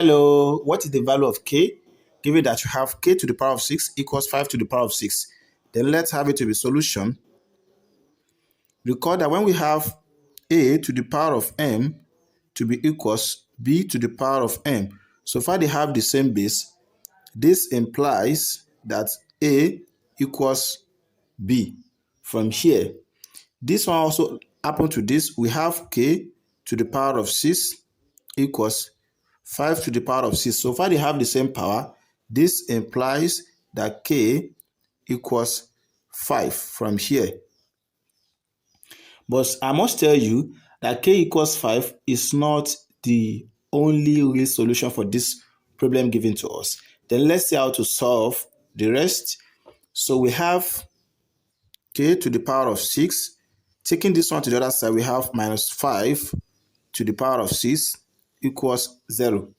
Hello, what is the value of k? Given that you have k to the power of 6 equals 5 to the power of 6. Then let's have it to be solution. Recall that when we have a to the power of m to be equals b to the power of m. So far they have the same base. This implies that a equals b. From here, this one also happened to this. We have k to the power of 6 equals 5 to the power of 6. So far they have the same power. This implies that k equals 5 from here. But I must tell you that k equals 5 is not the only real solution for this problem given to us. Then let's see how to solve the rest. So we have k to the power of 6. Taking this one to the other side, we have minus 5 to the power of 6 equals 0.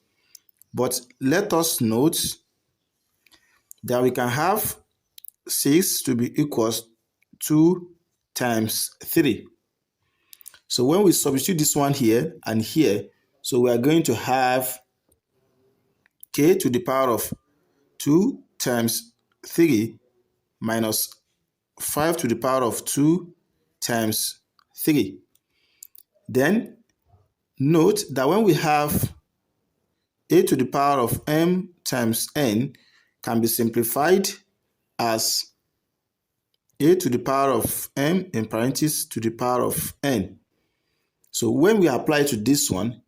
But let us note that we can have 6 to be equals 2 times 3. So when we substitute this one here and here, so we are going to have k to the power of 2 times 3 minus 5 to the power of 2 times 3. Then note that when we have a to the power of m times n can be simplified as a to the power of m in parentheses to the power of n. So when we apply to this one,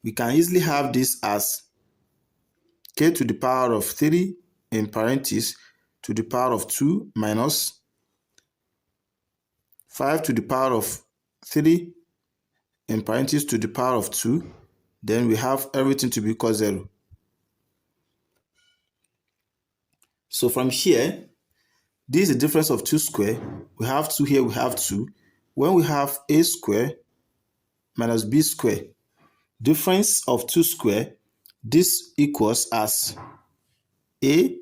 we can easily have this as k to the power of 3 in parentheses to the power of 2 minus 5 to the power of 3 in parentheses to the power of 2. Then we have everything to be equal 0. So from here, this is the difference of 2 square. We have 2 here, we have 2. When we have a square minus b square, difference of 2 square, this equals as a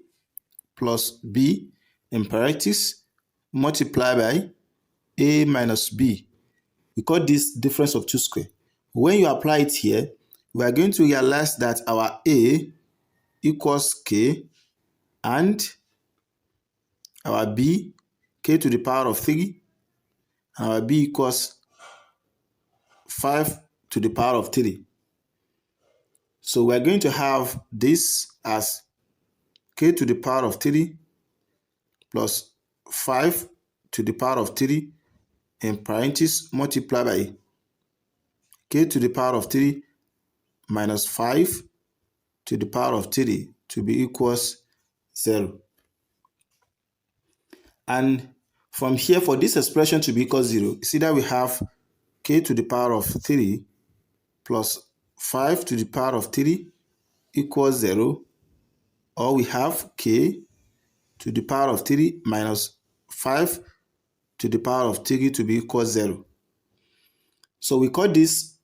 plus b in parentheses multiplied by a minus b. We call this difference of 2 square. When you apply it here, we are going to realize that our a equals k and our b, k to the power of 3, and our b equals 5 to the power of 3. So we're going to have this as k to the power of 3 plus 5 to the power of 3 in parentheses multiplied by k to the power of 3 minus 5 to the power of 3 to be equals 0. And from here, for this expression to be equal 0, see that we have k to the power of 3 plus 5 to the power of 3 equals 0, or we have k to the power of 3 minus 5 to the power of 3 to be equal 0. So we call this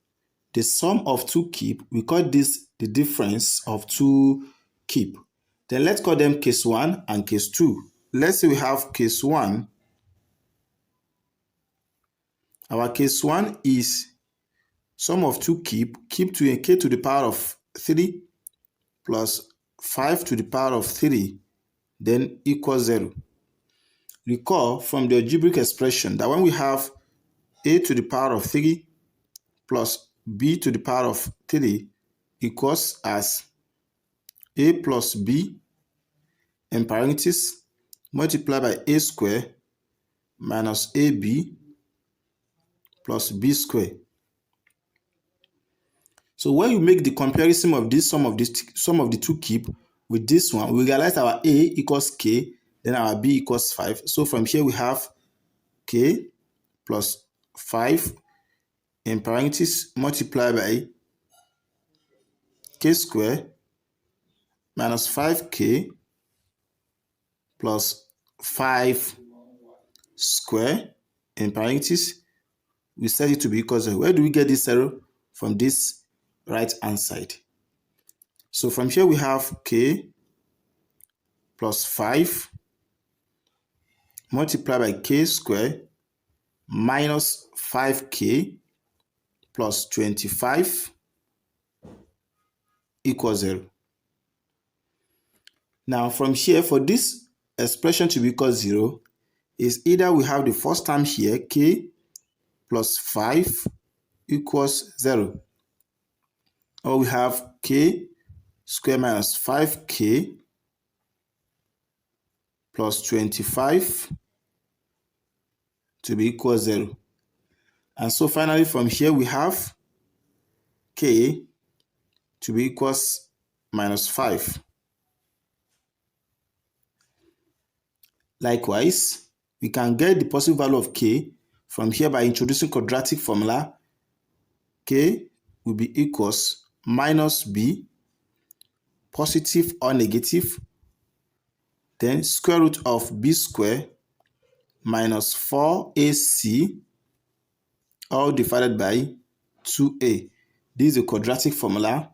the sum of 2 cube. We call this the difference of 2 cube. Then let's call them case 1 and case 2. Let's say we have case 1. Our case 1 is sum of 2 cube to a k to the power of 3 plus 5 to the power of 3 then equals 0. Recall from the algebraic expression that when we have a to the power of 3 plus b to the power of 3 equals as a plus b in parentheses multiplied by a square minus ab plus b square. So when you make the comparison of this sum of the 2 cube with this one, we realize our a equals k, then our b equals 5. So from here we have k plus 5 in parentheses multiplied by k square minus 5k plus 5 square in parentheses. We set it to be equal to 0. Where do we get this 0? From this right hand side. So from here we have k plus 5 multiplied by k square minus 5k plus 25 equals 0. Now from here, for this expression to be equal 0, is either we have the first term here, k plus 5 equals 0, or we have k square minus 5k plus 25 to be equal 0. And so finally from here we have k to be equals minus 5. Likewise, we can get the positive value of k from here by introducing quadratic formula. K will be equals minus b, positive or negative, then square root of b squared minus 4ac, all divided by 2a. This is a quadratic formula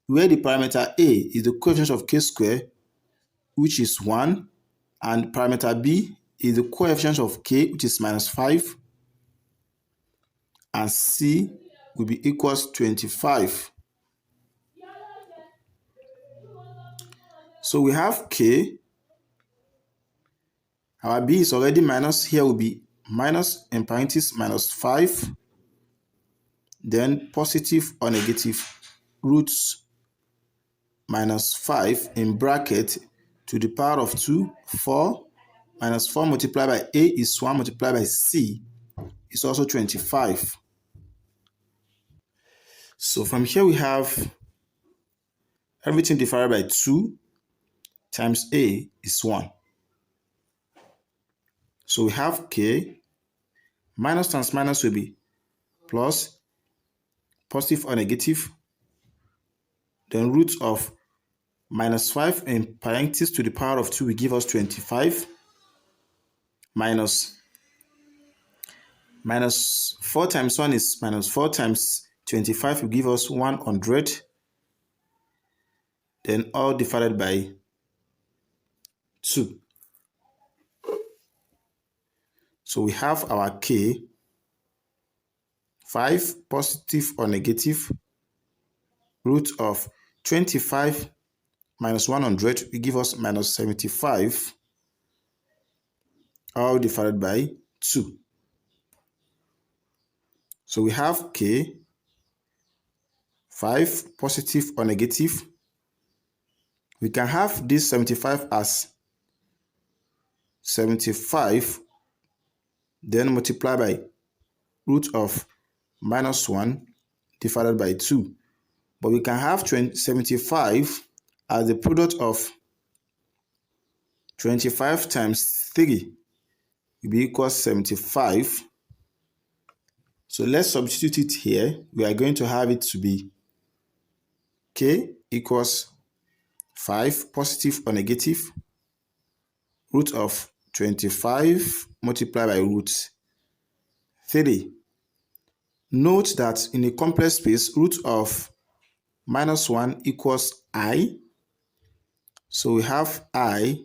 where the parameter a is the coefficient of k squared, which is 1, and parameter b is the coefficient of k, which is minus 5, and c will be equals 25. So we have k, our b is already minus, here will be minus in parentheses minus 5, then positive or negative roots minus 5 in bracket to the power of 2, 4, minus 4 multiplied by a is 1 multiplied by c is also 25. So from here we have everything divided by 2 times a is 1. So we have k, minus times minus will be plus, positive or negative, then root of minus 5 in parentheses to the power of 2 will give us 25, minus 4 times 1 is minus 4 times 25 will give us 100, then all divided by 2. So we have our k, 5 positive or negative, root of 25 minus 100 will give us minus 75, all divided by 2. So we have k, 5 positive or negative. We can have this 75 as 75, then multiply by root of minus 1 divided by 2. But we can have 75 as the product of 25 times 3 will be equals 75. So let's substitute it here. We are going to have it to be k equals 5 positive or negative, root of 25 multiplied by root 3. Note that in a complex space, root of minus 1 equals I. So we have I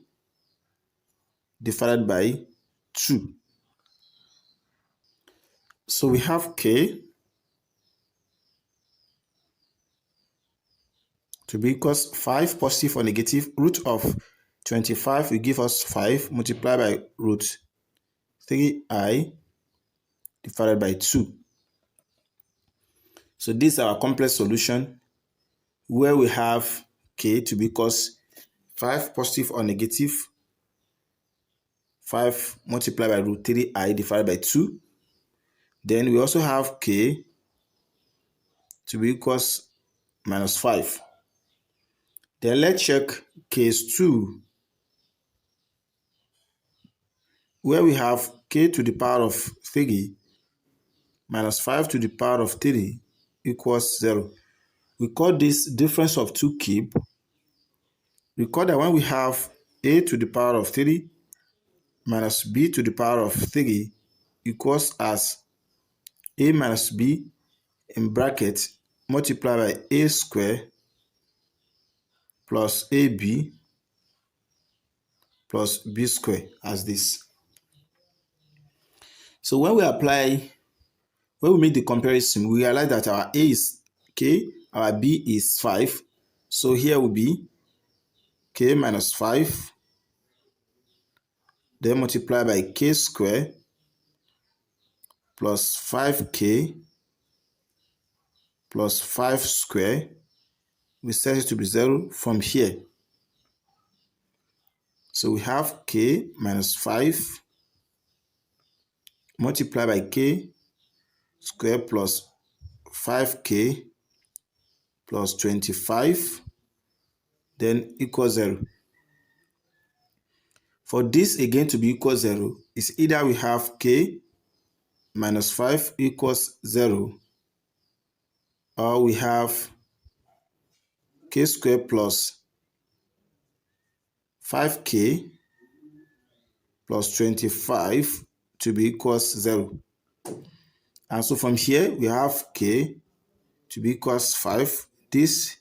divided by 2. So we have k to be equals 5 positive or negative, root of 25 will give us 5 multiplied by root 3i divided by 2. So this is our complex solution where we have k to be equals 5 positive or negative, 5 multiplied by root 3i divided by 2. Then we also have k to be equals minus 5. Then let's check case 2, where we have k to the power of 3 minus 5 to the power of 3 equals 0. We call this difference of 2 cube. Recall that when we have a to the power of 3 minus b to the power of 3 equals as a minus b in bracket multiplied by a square plus ab plus b square as this. So when we make the comparison, we realize that our a is k, our b is 5, So here will be k minus 5, then multiply by k square plus 5k plus 5 square. We set it to be 0 from here. So we have k minus 5 multiply by k square plus 5k plus 25, then equals 0. For this again to be equal 0, is either we have k minus 5 equals 0, or we have k squared plus 5k plus 25 to be equals 0. And so from here, we have k to be equals 5. This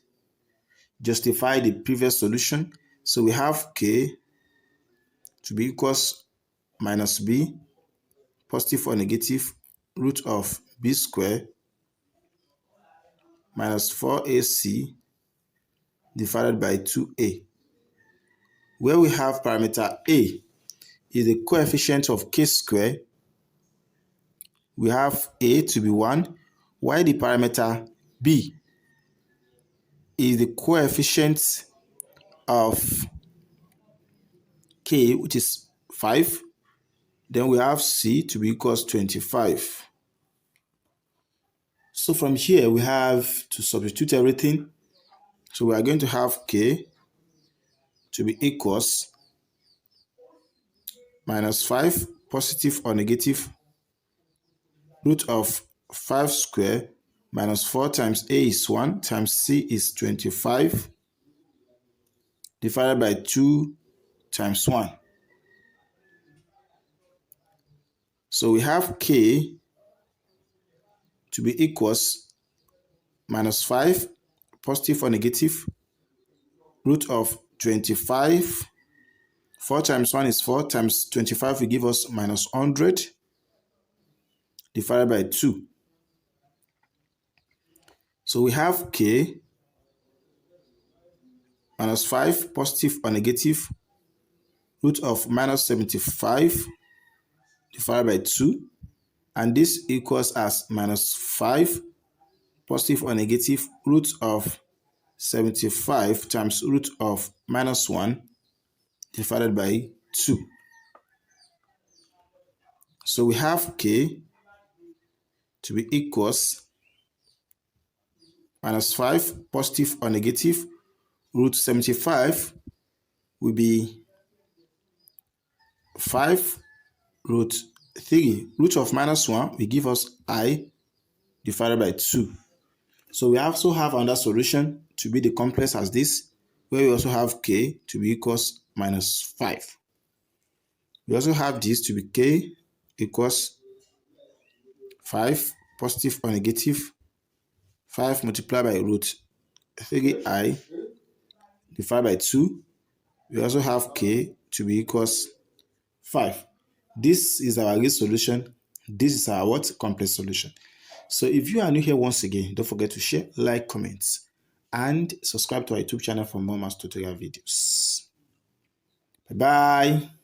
justifies the previous solution. So we have k to be equals minus b, positive or negative, root of b squared minus 4ac divided by 2a. Where we have parameter a is the coefficient of k squared, we have a to be 1, while the parameter b is the coefficient of k, which is 5. Then we have c to be equals 25. So from here, we have to substitute everything. So we are going to have k to be equals minus 5, positive or negative, root of 5 squared minus 4 times a is 1 times c is 25 divided by 2 times 1. So we have k to be equals minus 5, positive or negative, root of 25. 4 times 1 is 4 times 25 will give us minus 100 divided by 2. So we have k minus 5, positive or negative, root of minus 75 divided by 2. And this equals as minus 5, positive or negative, root of 75 times root of minus 1 divided by 2. So we have k to be equals minus 5, positive or negative, root 75 will be 5 root 3. Root of minus 1 will give us I divided by 2. So we also have another solution to be the complex as this, where we also have k to be equals minus 5. We also have this to be k equals 5, positive or negative, 5 multiplied by root 3i divided by 2. We also have k to be equals 5. This is our real solution. This is our what? Complex solution. So if you are new here once again, don't forget to share, like, comments, and subscribe to our YouTube channel for more math tutorial videos. Bye-bye.